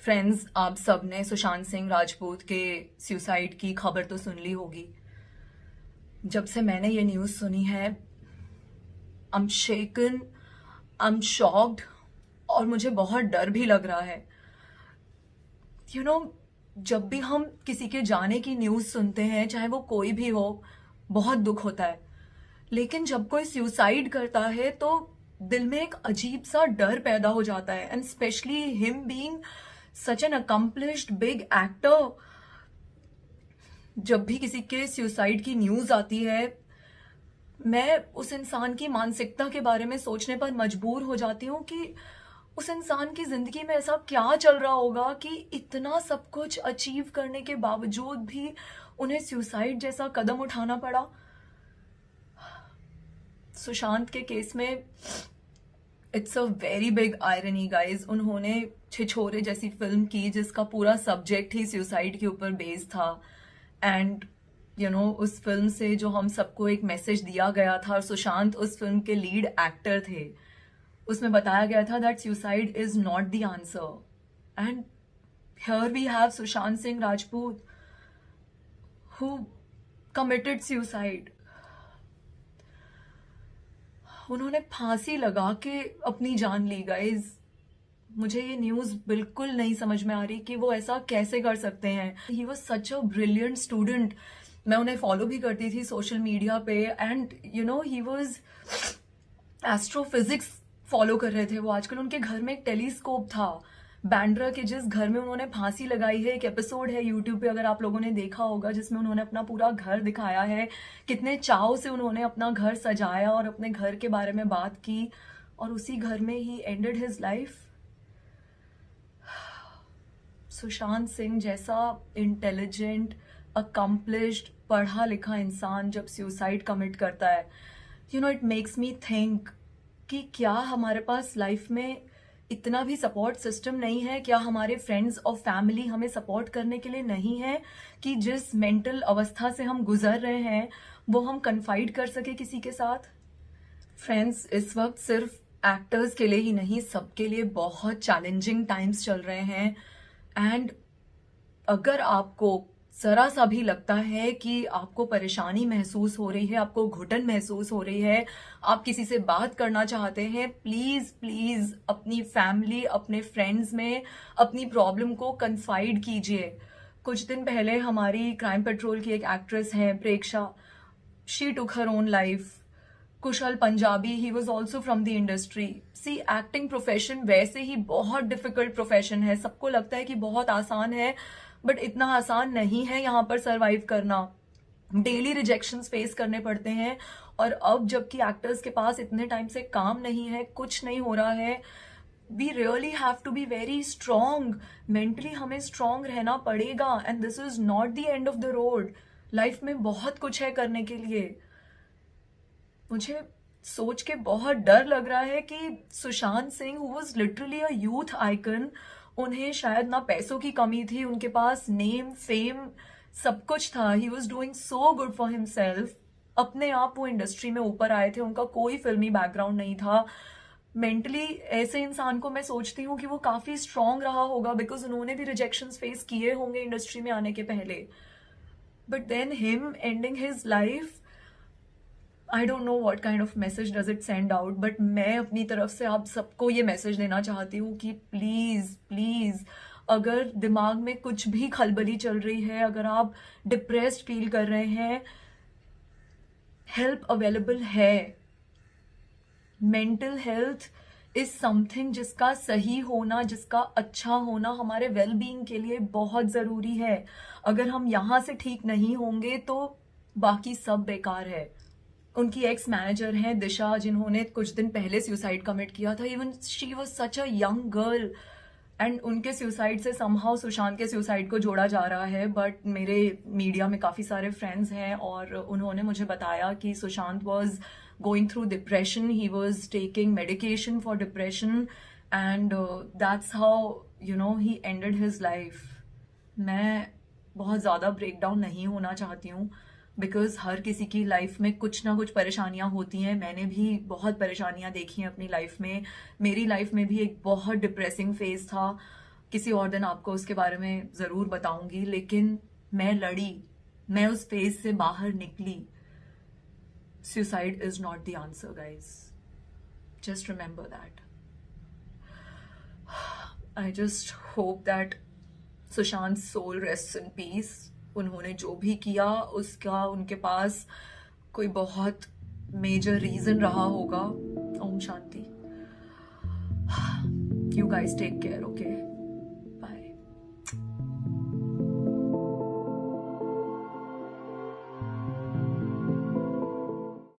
Friends, आप सब ने सुशांत सिंह राजपूत के सुसाइड की खबर तो सुन ली होगी। जब से मैंने ये न्यूज़ सुनी है, I am shaken, I am shocked और मुझे बहुत डर भी लग रहा है। यू नो, जब भी हम किसी के जाने की न्यूज़ सुनते हैं, चाहे वो कोई भी हो, बहुत दुख होता है। लेकिन जब कोई सुसाइड करता है तो दिल में एक अजीब सा डर पैदा हो जाता है, and specially him being such an accomplished big actor. जब भी किसी के सुसाइड की न्यूज आती है, मैं उस इंसान की मानसिकता के बारे में सोचने पर मजबूर हो जाती हूँ कि उस इंसान की जिंदगी में ऐसा क्या चल रहा होगा कि इतना सब कुछ अचीव करने के बावजूद भी उन्हें सुसाइड जैसा कदम उठाना पड़ा। सुशांत के केस में it's a very big irony guys. उन्होंने छिछोरे जैसी फिल्म की जिसका पूरा सब्जेक्ट ही सुसाइड के ऊपर बेस्ड था, एंड उस फिल्म से जो हम सबको एक मैसेज दिया गया था, और सुशांत उस फिल्म के लीड एक्टर थे, उसमें बताया गया था that suicide is not the answer. And here we have Sushant Singh Rajput who committed suicide. उन्होंने फांसी लगा के अपनी जान ली गाइज। मुझे ये न्यूज बिल्कुल नहीं समझ में आ रही कि वो ऐसा कैसे कर सकते हैं। He was such a brilliant student. मैं उन्हें फॉलो भी करती थी सोशल मीडिया पे, and he was astrophysics follow कर रहे थे वो। आजकल उनके घर में एक टेलीस्कोप था। बैंड्रा के जिस घर में उन्होंने फांसी लगाई है, एक एपिसोड है यूट्यूब पे, अगर आप लोगों ने देखा होगा, जिसमें उन्होंने अपना पूरा घर दिखाया है, कितने चाव से उन्होंने अपना घर सजाया और अपने घर के बारे में बात की, और उसी घर में ही ended his life. Sushant Singh जैसा इंटेलिजेंट, अकम्प्लिश्ड, पढ़ा लिखा इंसान जब सुसाइड कमिट करता है, इट मेक्स मी थिंक कि क्या हमारे पास लाइफ में इतना भी सपोर्ट सिस्टम नहीं है? क्या हमारे फ्रेंड्स और फैमिली हमें सपोर्ट करने के लिए नहीं है कि जिस मेंटल अवस्था से हम गुजर रहे हैं वो हम कन्फाइड कर सके किसी के साथ? फ्रेंड्स, इस वक्त सिर्फ एक्टर्स के लिए ही नहीं, सबके लिए बहुत चैलेंजिंग टाइम्स चल रहे हैं। एंड अगर आपको जरा सा भी लगता है कि आपको परेशानी महसूस हो रही है, आपको घुटन महसूस हो रही है, आप किसी से बात करना चाहते हैं, प्लीज प्लीज अपनी फैमिली, अपने फ्रेंड्स में अपनी प्रॉब्लम को कन्फाइड कीजिए। कुछ दिन पहले हमारी क्राइम पेट्रोल की एक एक्ट्रेस है Preksha, she took her own life. Kushal Punjabi, he was also from the industry. See, acting profession वैसे ही बहुत डिफिकल्ट प्रोफेशन है। सबको लगता है कि बहुत आसान है, बट इतना आसान नहीं है यहाँ पर सरवाइव करना। डेली रिजेक्शंस फेस करने पड़ते हैं, और अब जबकि एक्टर्स के पास इतने टाइम से काम नहीं है, कुछ नहीं हो रहा है, we really have to be very strong. Mentally हमें स्ट्रांग रहना पड़ेगा, and this is not the end of the road. Life में बहुत कुछ है करने के लिए। मुझे सोच के बहुत डर लग रहा है कि Sushant Singh, who was literally a youth icon, उन्हें शायद ना पैसों की कमी थी, उनके पास नेम फेम सब कुछ था। He was doing so good for himself. अपने आप वो इंडस्ट्री में ऊपर आए थे, उनका कोई फिल्मी बैकग्राउंड नहीं था। मेंटली ऐसे इंसान को मैं सोचती हूँ कि वो काफी स्ट्रांग रहा होगा, बिकॉज उन्होंने भी रिजेक्शंस फेस किए होंगे इंडस्ट्री में आने के पहले। But than him ending his life, I don't know what kind of message does it send out. But मैं अपनी तरफ से आप सबको ये मैसेज देना चाहती हूँ कि प्लीज प्लीज, अगर दिमाग में कुछ भी खलबली चल रही है, अगर आप डिप्रेस्ड फील कर रहे हैं, हेल्प अवेलेबल है। मेंटल हेल्थ इज समथिंग जिसका सही होना, जिसका अच्छा होना हमारे वेल बीइंग के लिए बहुत जरूरी है। अगर हम यहाँ से ठीक नहीं होंगे तो बाकी सब बेकार है। उनकी एक्स मैनेजर हैं दिशा, जिन्होंने कुछ दिन पहले सुसाइड कमिट किया था। Even she was such a young girl, and उनके सुसाइड से समहाउ सुशांत के सुसाइड को जोड़ा जा रहा है। बट मेरे मीडिया में काफ़ी सारे फ्रेंड्स हैं, और उन्होंने मुझे बताया कि Sushant was going through depression, he was taking medication for depression, and that's how he ended his life. मैं बहुत ज़्यादा ब्रेक डाउन नहीं होना चाहती हूँ, बिकॉज हर किसी की लाइफ में कुछ ना कुछ परेशानियां होती हैं। मैंने भी बहुत परेशानियां देखी हैं अपनी लाइफ में। मेरी लाइफ में भी एक बहुत डिप्रेसिंग फेज था किसी और दिन आपको उसके बारे में ज़रूर बताऊंगी, लेकिन मैं लड़ी, मैं उस फेज से बाहर निकली. Suicide is not the answer, guys. Just remember that. I just hope that Sushant's soul rests in peace. उन्होंने जो भी किया उसका उनके पास कोई बहुत मेजर रीजन रहा होगा. Om Shanti. You guys take care, okay?